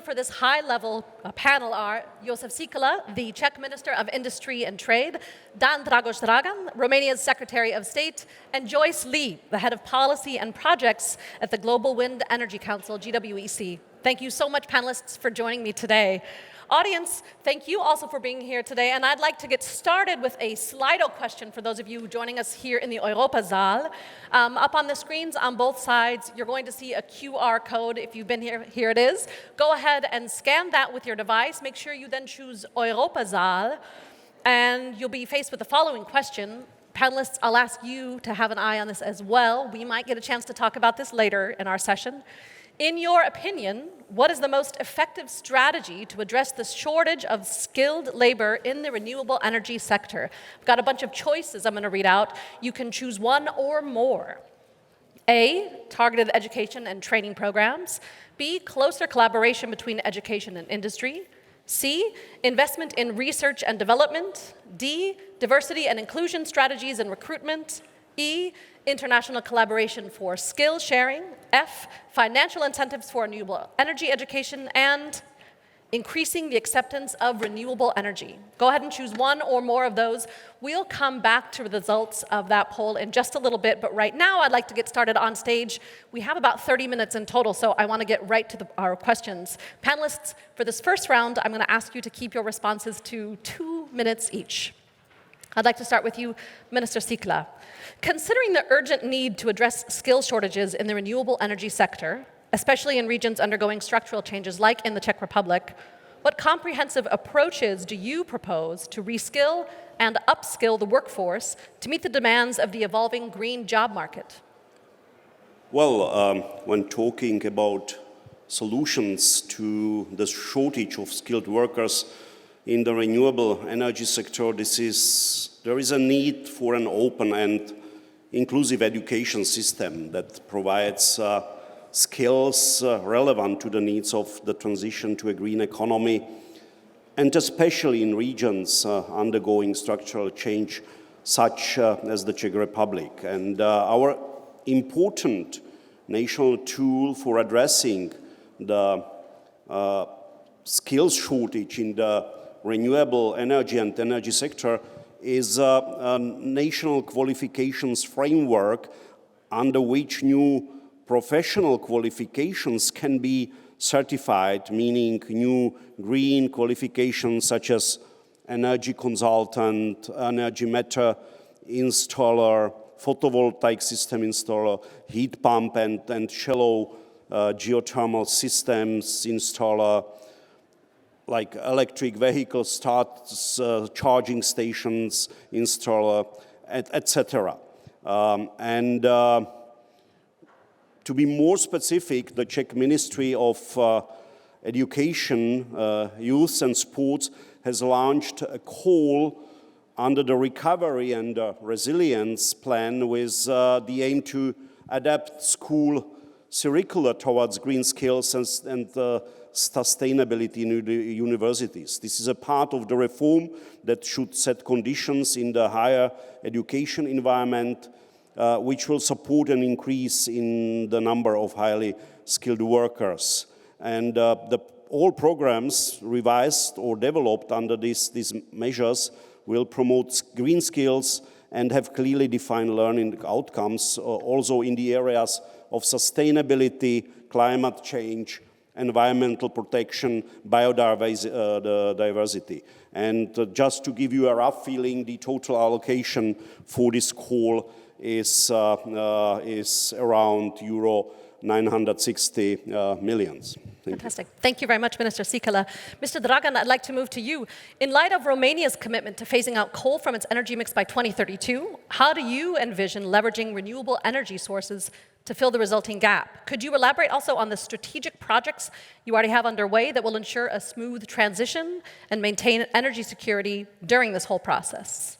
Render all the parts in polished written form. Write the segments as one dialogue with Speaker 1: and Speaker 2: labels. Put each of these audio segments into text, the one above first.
Speaker 1: for this high-level panel are Josef Sikala, the Czech Minister of Industry and Trade, Dan Dragoš Dragan, Romania's Secretary of State, and Joyce Lee, the Head of Policy and Projects at the Global Wind Energy Council, GWEC. Thank you so much, panelists, for joining me today. Audience, thank you also for being here today, and I'd like to get started with a Slido question for those of you joining us here in the Europasaal. Up on the screens on both sides, you're going to see a QR code. If you've been here, here it is. Go ahead and scan that with your device. Make sure you then choose Europasaal, and you'll be faced with the following question. Panelists, I'll ask you to have an eye on this as well. We might get a chance to talk about this later in our session. In your opinion, what is the most effective strategy to address the shortage of skilled labor in the renewable energy sector? I've got a bunch of choices I'm going to read out. You can choose one or more. A, targeted education and training programs. B, closer collaboration between education and industry. C, investment in research and development. D, diversity and inclusion strategies and recruitment. E, international collaboration for skill sharing. F, financial incentives for renewable energy education. And increasing the acceptance of renewable energy. Go ahead and choose one or more of those. We'll come back to the results of that poll in just a little bit, but right now I'd like to get started on stage. We have about 30 minutes in total, so I want to get right to our questions. Panelists, for this first round, I'm going to ask you to keep your responses to 2 minutes each. I'd like to start with you, Minister Sikala. Considering the urgent need to address skill shortages in the renewable energy sector, especially in regions undergoing structural changes like in the Czech Republic, what comprehensive approaches do you propose to reskill and upskill the workforce to meet the demands of the evolving green job market?
Speaker 2: Well, when talking about solutions to the shortage of skilled workers in the renewable energy sector, there is a need for an open and inclusive education system that provides skills relevant to the needs of the transition to a green economy, and especially in regions undergoing structural change, such as the Czech Republic. And our important national tool for addressing the skills shortage in the renewable energy and energy sector is a national qualifications framework under which new professional qualifications can be certified, meaning new green qualifications such as energy consultant, energy meter installer, photovoltaic system installer, heat pump and shallow geothermal systems installer, like electric vehicle charging stations installer, etc. To be more specific, the Czech Ministry of Education, Youth and Sports has launched a call under the Recovery and Resilience Plan with the aim to adapt school curricula towards green skills and sustainability in the universities. This is a part of the reform that should set conditions in the higher education environment which will support an increase in the number of highly skilled workers. And all programs revised or developed under these measures will promote green skills and have clearly defined learning outcomes, also in the areas of sustainability, climate change, environmental protection, biodiversity. And just to give you a rough feeling, the total allocation for this call is around euro 960 million.
Speaker 1: Fantastic. Thank you very much, Minister Sikala. Mr. Dragan, I'd like to move to you. In light of Romania's commitment to phasing out coal from its energy mix by 2032, how do you envision leveraging renewable energy sources to fill the resulting gap? Could you elaborate also on the strategic projects you already have underway that will ensure a smooth transition and maintain energy security during this whole process?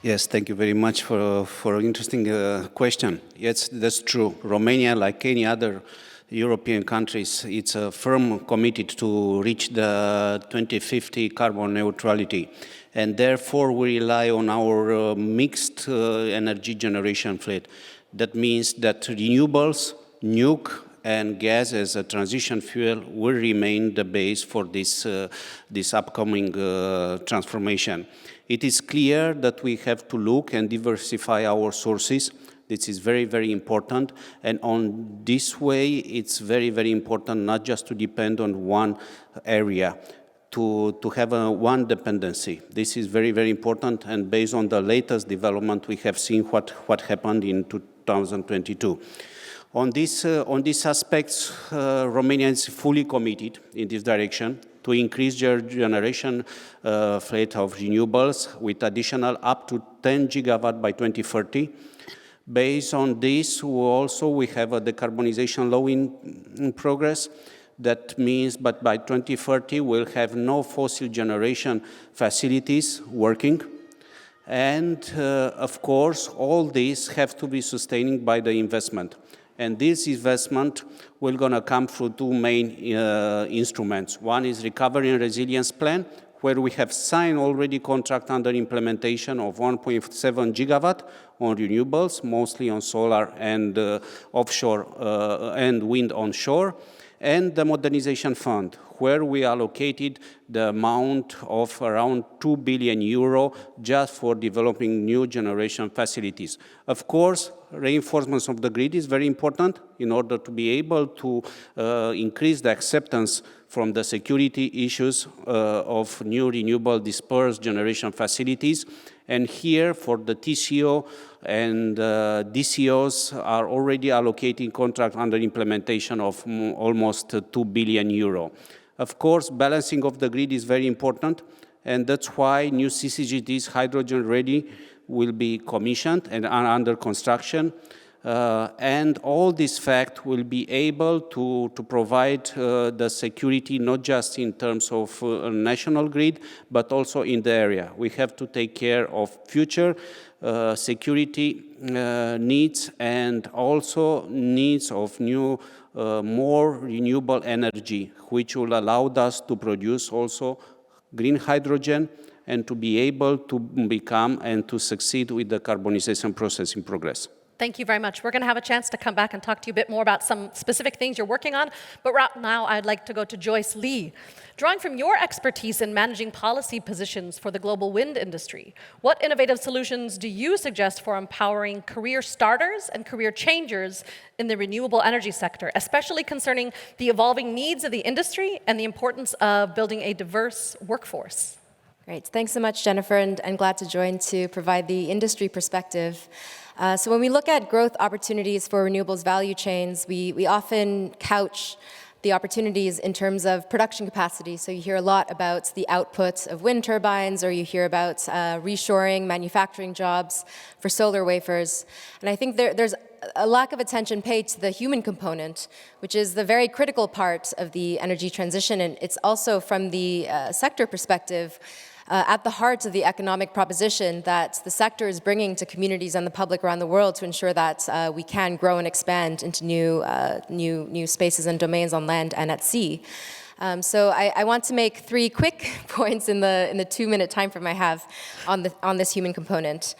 Speaker 3: Yes, thank you very much for an interesting question. Yes, that's true. Romania, like any other European countries, it's firm committed to reach the 2050 carbon neutrality. And therefore, we rely on our mixed energy generation fleet. That means that renewables, nuke, and gas as a transition fuel will remain the base for this, this upcoming transformation. It is clear that we have to look and diversify our sources. This is very, very important. And on this way, it's very, very important not just to depend on one area, to have one dependency. This is very, very important. And based on the latest development, we have seen what happened in 2022. On these aspects, Romania is fully committed in this direction to increase their generation fleet of renewables with additional up to 10 gigawatt by 2030. Based on this, we have a decarbonization law in progress. That means, but by 2030, we'll have no fossil generation facilities working. And of course, all these have to be sustained by the investment. And this investment will gonna come through two main instruments. One is Recovery and Resilience Plan, where we have signed already contract under implementation of 1.7 gigawatt on renewables, mostly on solar and offshore and wind onshore, and the Modernization Fund, where we allocated the amount of around 2 billion euro just for developing new generation facilities. Of course, reinforcement of the grid is very important in order to be able to increase the acceptance from the security issues of new renewable dispersed generation facilities. And here, for the TCO and DCOs are already allocating contract under implementation of almost 2 billion euro. Of course, balancing of the grid is very important, and that's why new CCGTs, hydrogen-ready, will be commissioned and are under construction. And all this fact will be able to provide the security not just in terms of national grid, but also in the area. We have to take care of future security needs and also needs of new, more renewable energy, which will allow us to produce also green hydrogen and to be able to become and to succeed with the carbonization process in progress.
Speaker 1: Thank you very much. We're going to have a chance to come back and talk to you a bit more about some specific things you're working on. But right now, I'd like to go to Joyce Lee. Drawing from your expertise in managing policy positions for the global wind industry, what innovative solutions do you suggest for empowering career starters and career changers in the renewable energy sector, especially concerning the evolving needs of the industry and the importance of building a diverse workforce?
Speaker 4: Great. Thanks so much, Jennifer, and glad to join to provide the industry perspective. So when we look at growth opportunities for renewables value chains, we often couch the opportunities in terms of production capacity. So you hear a lot about the output of wind turbines, or you hear about reshoring manufacturing jobs for solar wafers. And I think there's a lack of attention paid to the human component, which is the very critical part of the energy transition. And it's also, from the sector perspective, at the heart of the economic proposition that the sector is bringing to communities and the public around the world to ensure that we can grow and expand into new spaces and domains on land and at sea. So I want to make 3 quick points in the 2-minute time frame I have on this human component.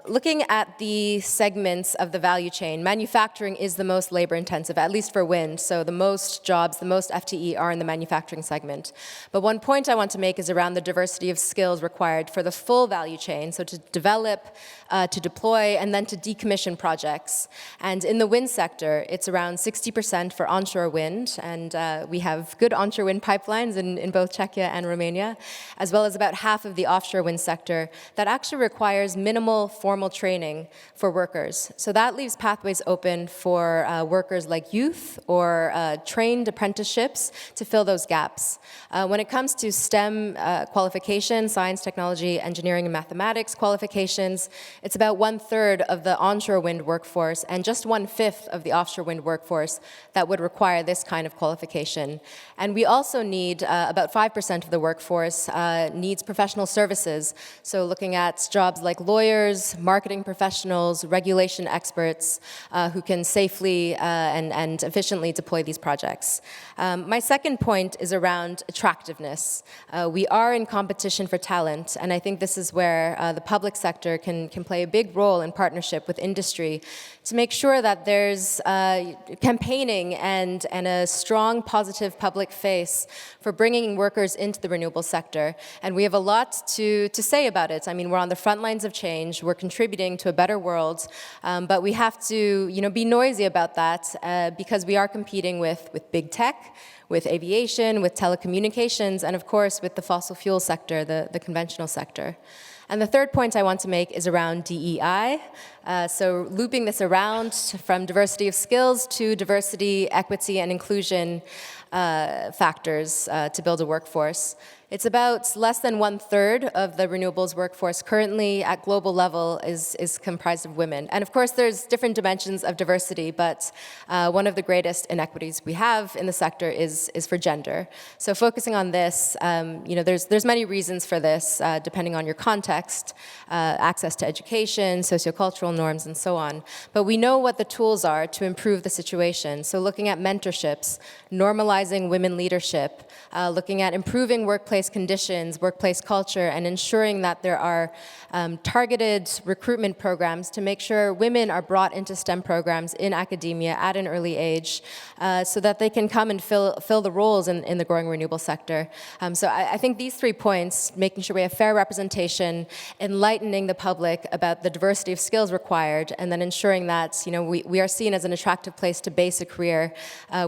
Speaker 4: Looking at the segments of the value chain, manufacturing is the most labor-intensive, at least for wind. So the most jobs, the most FTE are in the manufacturing segment. But one point I want to make is around the diversity of skills required for the full value chain, so to develop, to deploy, and then to decommission projects. And in the wind sector, it's around 60% for onshore wind, and we have good onshore wind pipelines in both Czechia and Romania, as well as about half of the offshore wind sector that actually requires minimal formal training for workers. So that leaves pathways open for workers like youth or trained apprenticeships to fill those gaps. When it comes to STEM qualifications, science, technology, engineering, and mathematics qualifications, it's about 1/3 of the onshore wind workforce and just 1/5 of the offshore wind workforce that would require this kind of qualification. And we also need, about 5% of the workforce needs professional services. So looking at jobs like lawyers, marketing professionals, regulation experts who can safely and efficiently deploy these projects. My second point is around attractiveness. We are in competition for talent, and I think this is where the public sector can play a big role in partnership with industry to make sure that there's campaigning and a strong, positive public face for bringing workers into the renewable sector. And we have a lot to say about it. I mean, we're on the front lines of change. We're contributing to a better world, but we have to, be noisy about that because we are competing with big tech, with aviation, with telecommunications, and of course with the fossil fuel sector, the conventional sector. And the third point I want to make is around DEI. So looping this around from diversity of skills to diversity, equity, and inclusion factors to build a workforce. It's about less than 1/3 of the renewables workforce currently at global level is comprised of women. And of course, there's different dimensions of diversity, but one of the greatest inequities we have in the sector is for gender. So focusing on this, there's many reasons for this, depending on your context, access to education, sociocultural norms, and so on. But we know what the tools are to improve the situation. So looking at mentorships, normalizing women leadership, looking at improving workplace conditions, workplace culture, and ensuring that there are targeted recruitment programs to make sure women are brought into STEM programs in academia at an early age so that they can come and fill the roles in the growing renewable sector. So I think these 3 points, making sure we have fair representation, enlightening the public about the diversity of skills required, and then ensuring that we are seen as an attractive place to base a career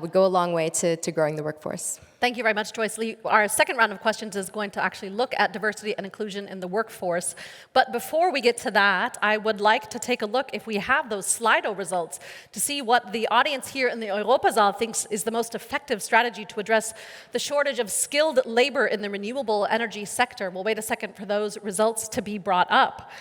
Speaker 4: would go a long way to growing the workforce.
Speaker 1: Thank you very much, Joyce Lee. Our second round of questions is going to actually look at diversity and inclusion in the workforce. But before we get to that, I would like to take a look, if we have those Slido results, to see what the audience here in the Europazaal thinks is the most effective strategy to address the shortage of skilled labor in the renewable energy sector. We'll wait a second for those results to be brought up.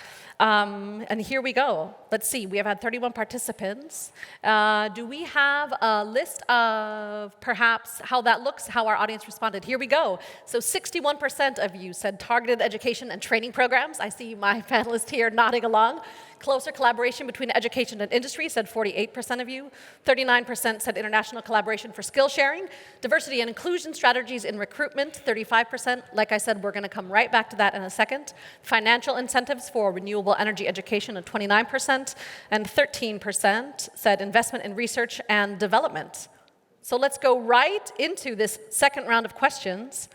Speaker 1: And here we go. Let's see, we have had 31 participants. Do we have a list of perhaps how that looks, how our audience responded? Here we go. So 61% of you said targeted education and training programs. I see my panelists here nodding along. Closer collaboration between education and industry, said 48% of you. 39% said international collaboration for skill sharing. Diversity and inclusion strategies in recruitment, 35%. Like I said, we're going to come right back to that in a second. Financial incentives for renewable energy education at 29%. And 13% said investment in research and development. So let's go right into this second round of questions.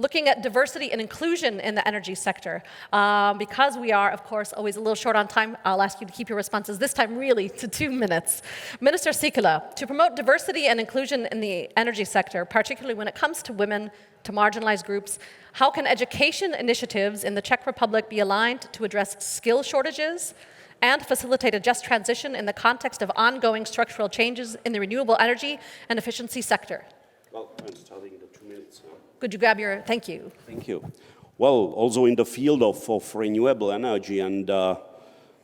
Speaker 1: Looking at diversity and inclusion in the energy sector. Because we are, of course, always a little short on time, I'll ask you to keep your responses this time really to 2 minutes. Minister Sikala, to promote diversity and inclusion in the energy sector, particularly when it comes to women, to marginalized groups, how can education initiatives in the Czech Republic be aligned to address skill shortages and facilitate a just transition in the context of ongoing structural changes in the renewable energy and efficiency sector?
Speaker 2: Well, I'm starting the 2 minutes now.
Speaker 1: Could you grab your, thank you.
Speaker 2: Thank you. Well, also in the field of renewable energy and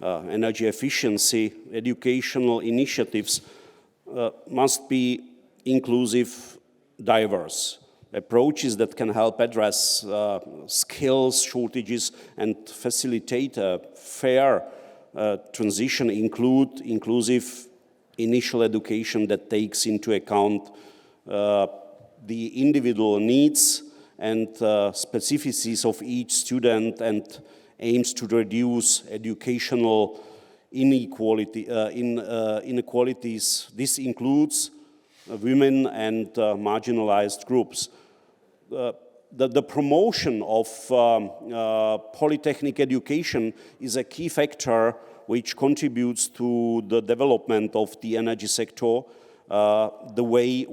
Speaker 2: energy efficiency, educational initiatives must be inclusive, diverse. Approaches that can help address skills shortages and facilitate a fair transition include inclusive initial education that takes into account the individual needs and specificities of each student and aims to reduce educational inequalities. This includes women and marginalized groups. The promotion of polytechnic education is a key factor which contributes to the development of the energy sector in the way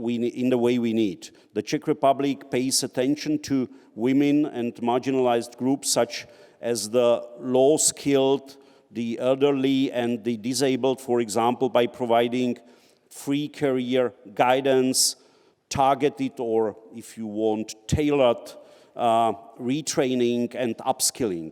Speaker 2: we need. The Czech Republic pays attention to women and marginalized groups such as the low-skilled, the elderly, and the disabled, for example, by providing free career guidance, targeted or, if you want, tailored retraining and upskilling.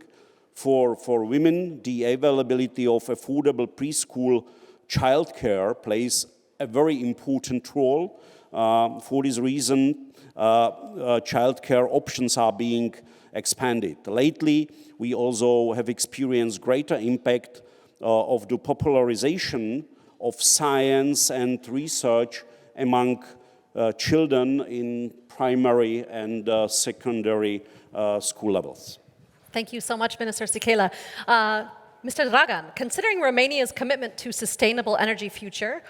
Speaker 2: For women, the availability of affordable preschool childcare plays a very important role. For this reason, childcare options are being expanded. Lately, we also have experienced greater impact of the popularization of science and research among children in primary and secondary school levels.
Speaker 1: Thank you so much, Minister Sikela. Mr. Dragan, considering Romania's commitment to a sustainable energy future,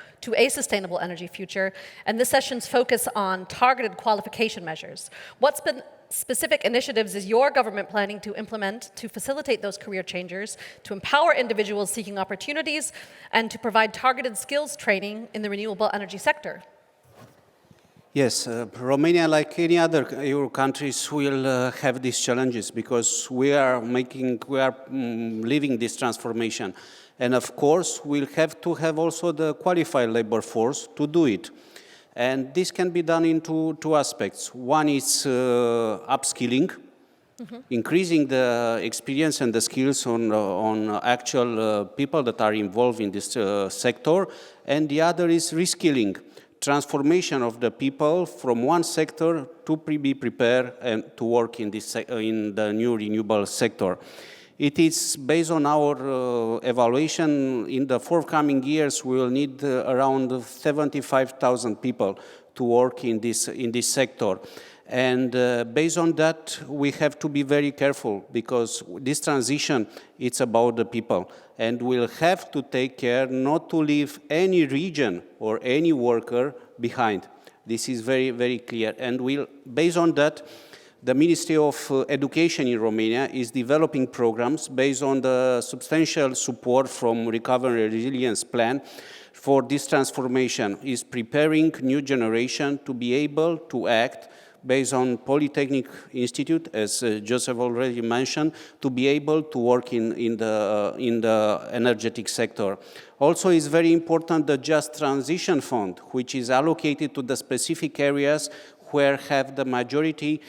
Speaker 1: and this session's focus on targeted qualification measures, what specific initiatives is your government planning to implement to facilitate those career changers, to empower individuals seeking opportunities, and to provide targeted skills training in the renewable energy sector?
Speaker 3: Yes, Romania, like any other EU countries, will have these challenges because we are living this transformation. And of course, we'll have to have also the qualified labor force to do it. And this can be done in two aspects. One is upskilling, increasing the experience and the skills on actual people that are involved in this sector. And the other is reskilling, transformation of the people from one sector to be prepared and to work in the new renewable sector. It is based on our evaluation. In the forthcoming years, we will need around 75,000 people to work in this sector. And based on that, we have to be very careful because this transition, it's about the people. And we'll have to take care not to leave any region or any worker behind. This is very, very clear. And based on that, the Ministry of Education in Romania is developing programs based on the substantial support from Recovery and Resilience Plan for this transformation, is preparing new generation to be able to act based on Polytechnic Institute, as Joseph already mentioned, to be able to work in the energetic sector. Also, it's very important the Just Transition Fund, which is allocated to the specific areas where have the majority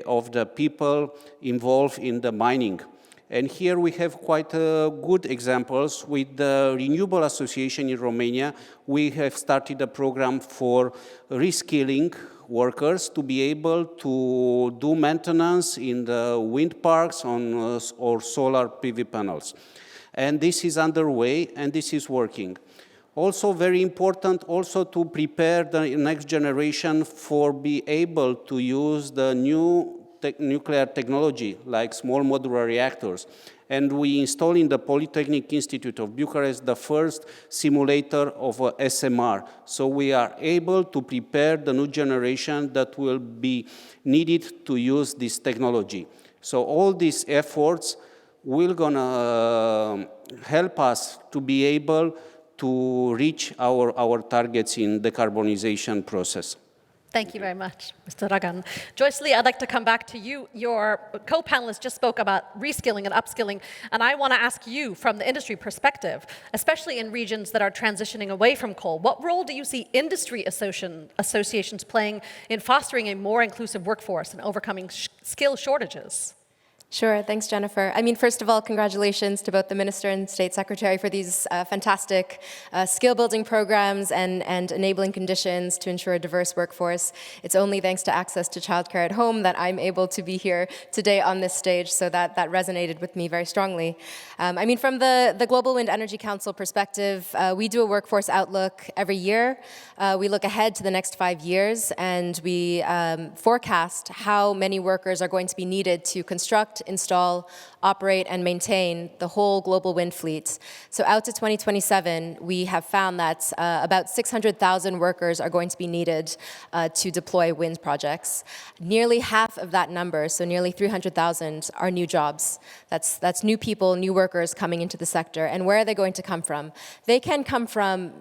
Speaker 3: of the people involved in the mining. And here we have quite good examples. With the Renewable Association in Romania, we have started a program for reskilling workers to be able to do maintenance in the wind parks or solar PV panels. And this is underway, and this is working. Also very important also to prepare the next generation for be able to use the new nuclear technology like small modular reactors. And we install in the Polytechnic Institute of Bucharest the first simulator of a SMR. So we are able to prepare the new generation that will be needed to use this technology. So all these efforts will gonna help us to be able to reach our targets in the decarbonization process.
Speaker 1: Thank you very much, Mr. Dragan. Joyce Lee, I'd like to come back to you. Your co-panelists just spoke about reskilling and upskilling, and I want to ask you from the industry perspective, especially in regions that are transitioning away from coal, what role do you see industry associations playing in fostering a more inclusive workforce and overcoming skill shortages?
Speaker 4: Sure, thanks, Jennifer. I mean, first of all, congratulations to both the Minister and State Secretary for these fantastic skill-building programs and enabling conditions to ensure a diverse workforce. It's only thanks to access to childcare at home that I'm able to be here today on this stage, so that resonated with me very strongly. I mean, from the Global Wind Energy Council perspective, we do a workforce outlook every year. We look ahead to the next 5 years, and we forecast how many workers are going to be needed to construct, install, operate, and maintain the whole global wind fleet. So out to 2027, we have found that about 600,000 workers are going to be needed to deploy wind projects. Nearly half of that number, so nearly 300,000, are new jobs. That's new people, new workers coming into the sector. And where are they going to come from? They can come from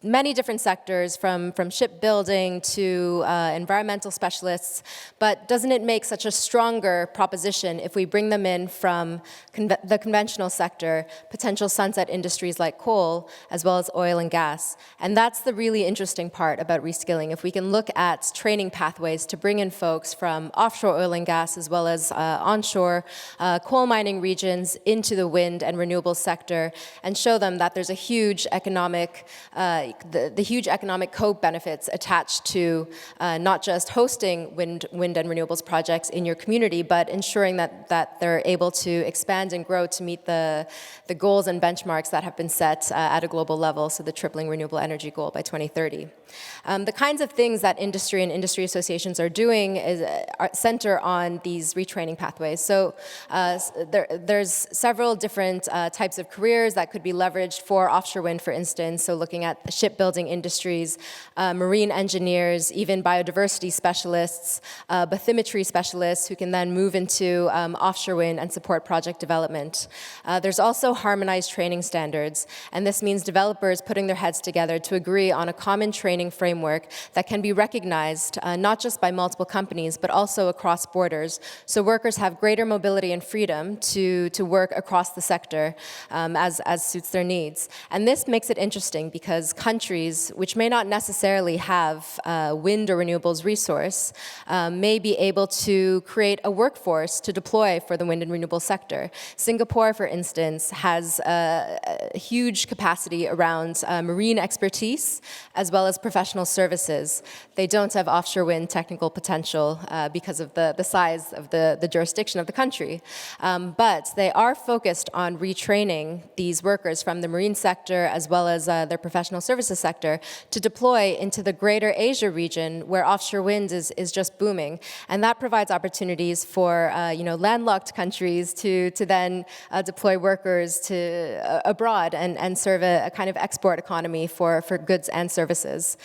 Speaker 4: many different sectors, from shipbuilding to environmental specialists, but doesn't it make such a stronger proposition if we bring them in from from the conventional sector, potential sunset industries like coal, as well as oil and gas. And that's the really interesting part about reskilling. If we can look at training pathways to bring in folks from offshore oil and gas, as well as onshore coal mining regions into the wind and renewable sector, and show them that there's a huge economic, the huge economic co-benefits attached to not just hosting wind and renewables projects in your community, but ensuring that they're able to expand and grow to meet the goals and benchmarks that have been set at a global level, so the tripling renewable energy goal by 2030. The kinds of things that industry and industry associations are doing center on these retraining pathways. So there's several different types of careers that could be leveraged for offshore wind, for instance, so looking at shipbuilding industries, marine engineers, even biodiversity specialists, bathymetry specialists who can then move into offshore wind and support project development. There's also harmonized training standards, and this means developers putting their heads together to agree on a common training framework that can be recognized not just by multiple companies, but also across borders, so workers have greater mobility and freedom to work across the sector as suits their needs. And this makes it interesting because countries which may not necessarily have wind or renewables resource may be able to create a workforce to deploy for the wind and renewable sector. Singapore, for instance, has a huge capacity around marine expertise as well as professional services. They don't have offshore wind technical potential because of the size of the jurisdiction of the country. But they are focused on retraining these workers from the marine sector as well as their professional services sector to deploy into the greater Asia region where offshore wind is just booming. And that provides opportunities for landlocked countries to then deploy workers to abroad and serve a kind of export economy for goods and services.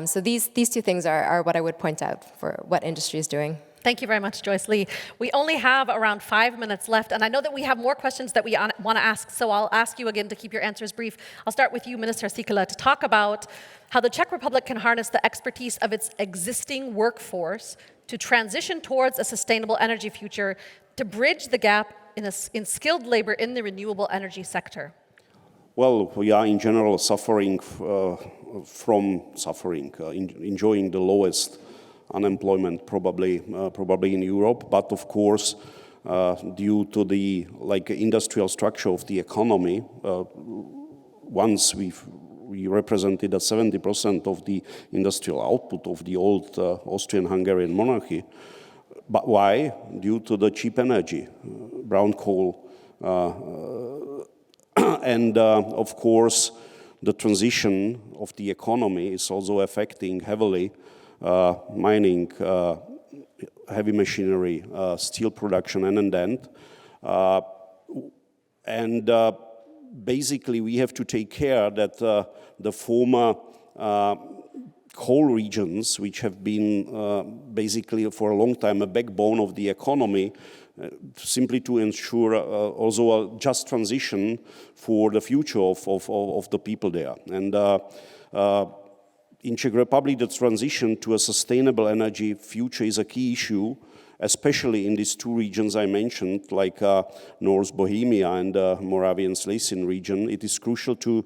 Speaker 4: So these two things are what I would point out for what industry is doing.
Speaker 1: Thank you very much, Joyce Lee. We only have around 5 minutes left, and I know that we have more questions that we want to ask, so I'll ask you again to keep your answers brief. I'll start with you, Minister Sikala, to talk about how the Czech Republic can harness the expertise of its existing workforce to transition towards a sustainable energy future, to bridge the gap in skilled labor in the renewable energy sector.
Speaker 2: Well, we are in general enjoying the lowest unemployment probably in Europe, but of course, due to the industrial structure of the economy, once we represented 70% of the industrial output of the old Austrian-Hungarian monarchy. But why? Due to the cheap energy, brown coal, and of course, the transition of the economy is also affecting heavily mining, heavy machinery, steel production, and basically we have to take care that the former coal regions, which have been basically for a long time a backbone of the economy, simply to ensure also a just transition for the future of the people there. And in Czech Republic, the transition to a sustainable energy future is a key issue, especially in these two regions I mentioned, like North Bohemia and Moravian Silesian region. It is crucial to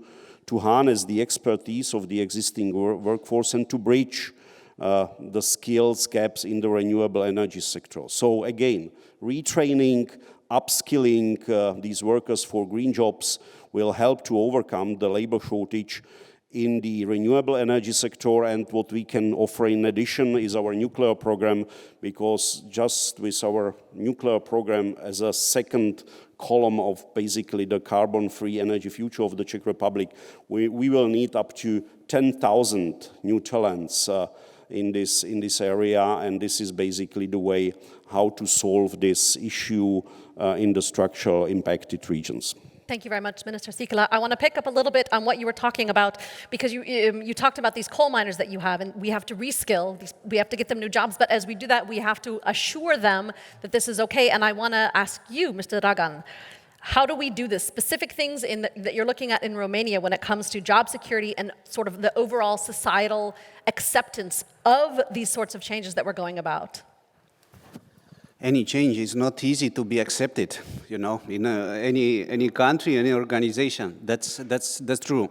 Speaker 2: harness the expertise of the existing workforce and to bridge the skills gaps in the renewable energy sector. So again, retraining, upskilling these workers for green jobs will help to overcome the labor shortage in the renewable energy sector. And what we can offer in addition is our nuclear program, because just with our nuclear program as a second column of basically the carbon-free energy future of the Czech Republic, we will need up to 10,000 new talents in this area, and this is basically the way how to solve this issue in the structural impacted regions.
Speaker 1: Thank you very much, Minister Sikala. I want to pick up a little bit on what you were talking about, because you talked about these coal miners that you have, and we have to reskill, we have to get them new jobs, but as we do that, we have to assure them that this is okay. And I want to ask you, Mr. Dragan, how do we do this? Specific things that you're looking at in Romania when it comes to job security and sort of the overall societal acceptance of these sorts of changes that we're going about?
Speaker 3: any change is not easy to be accepted, you know, in any country, any organization. That's true.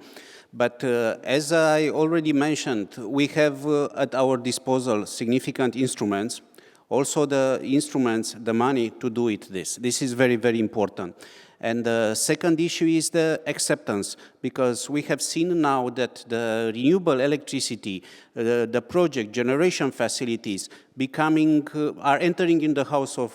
Speaker 3: But as I already mentioned, we have at our disposal significant instruments, also the instruments, the money to do it this. This is very, very important. And the second issue is the acceptance, because we have seen now that the renewable electricity, the project generation facilities are entering in the house of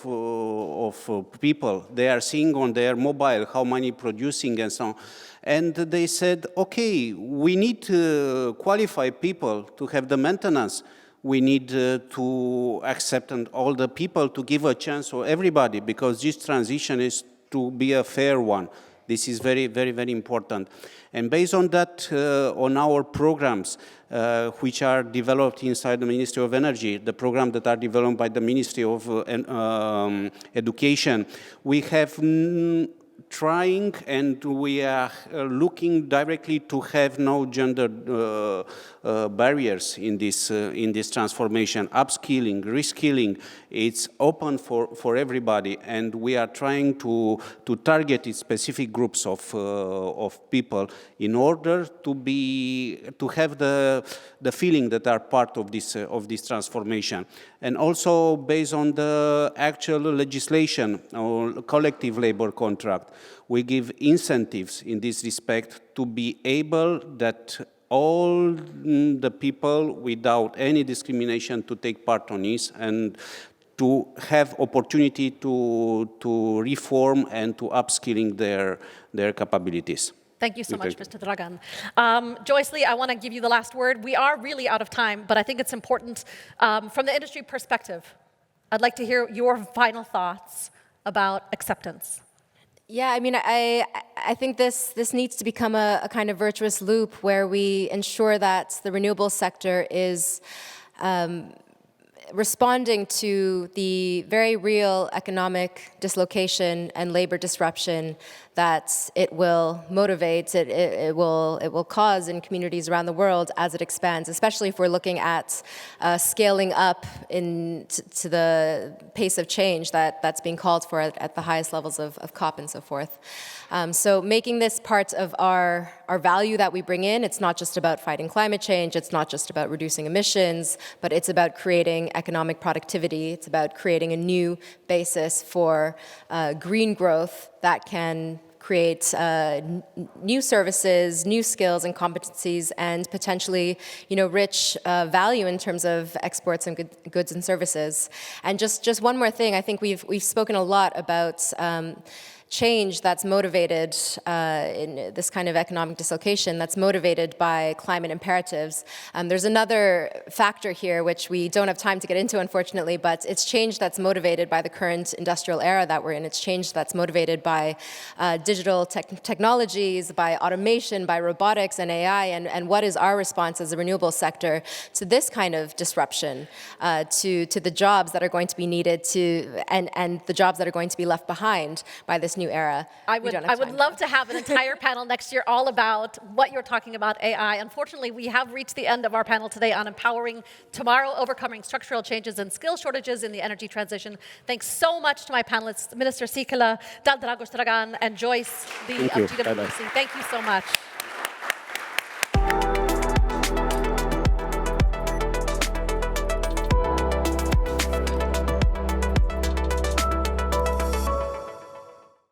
Speaker 3: people. They are seeing on their mobile how many producing and so on. And they said, okay, we need to qualify people to have the maintenance. We need to accept all the people to give a chance for everybody, because this transition is to be a fair one. This is very, very, very important. And based on that, on our programs, which are developed inside the Ministry of Energy, the programs that are developed by the Ministry of Education, we have trying, and we are looking directly to have no gender barriers in this transformation. Upskilling, reskilling, it's open for everybody, and we are trying to target specific groups of people in order to have the feeling that are part of this transformation. And also based on the actual legislation or collective labor contract, we give incentives in this respect to be able that all the people without any discrimination to take part on this and to have opportunity to reform and to upskilling their capabilities.
Speaker 1: Thank you so much, Mr. Dragan. Joyce Lee, I want to give you the last word. We are really out of time, but I think it's important from the industry perspective. I'd like to hear your final thoughts about acceptance.
Speaker 4: Yeah, I mean, I think this needs to become a kind of virtuous loop where we ensure that the renewable sector is responding to the very real economic dislocation and labor disruption that it will motivate, it will cause in communities around the world as it expands, especially if we're looking at scaling up to the pace of change that's being called for at the highest levels of COP and so forth. So making this part of our value that we bring in, it's not just about fighting climate change, it's not just about reducing emissions, but it's about creating economic productivity, it's about creating a new basis for green growth that can create new services, new skills and competencies, and potentially, rich value in terms of exports and goods and services. And just one more thing, I think we've spoken a lot about change that's motivated in this kind of economic dislocation that's motivated by climate imperatives. There's another factor here which we don't have time to get into, unfortunately, but it's change that's motivated by the current industrial era that we're in. It's change that's motivated by digital technologies, by automation, by robotics and AI, and what is our response as a renewable sector to this kind of disruption, to the jobs that are going to be needed and the jobs that are going to be left behind by this new era.
Speaker 1: I would love to have an entire panel next year all about what you're talking about, AI. Unfortunately, we have reached the end of our panel today on empowering tomorrow, overcoming structural changes and skill shortages in the energy transition. Thanks so much to my panelists, Minister Sikala, Dan Dragos Dragan, and Joyce Lee of GWC. Thank you so much.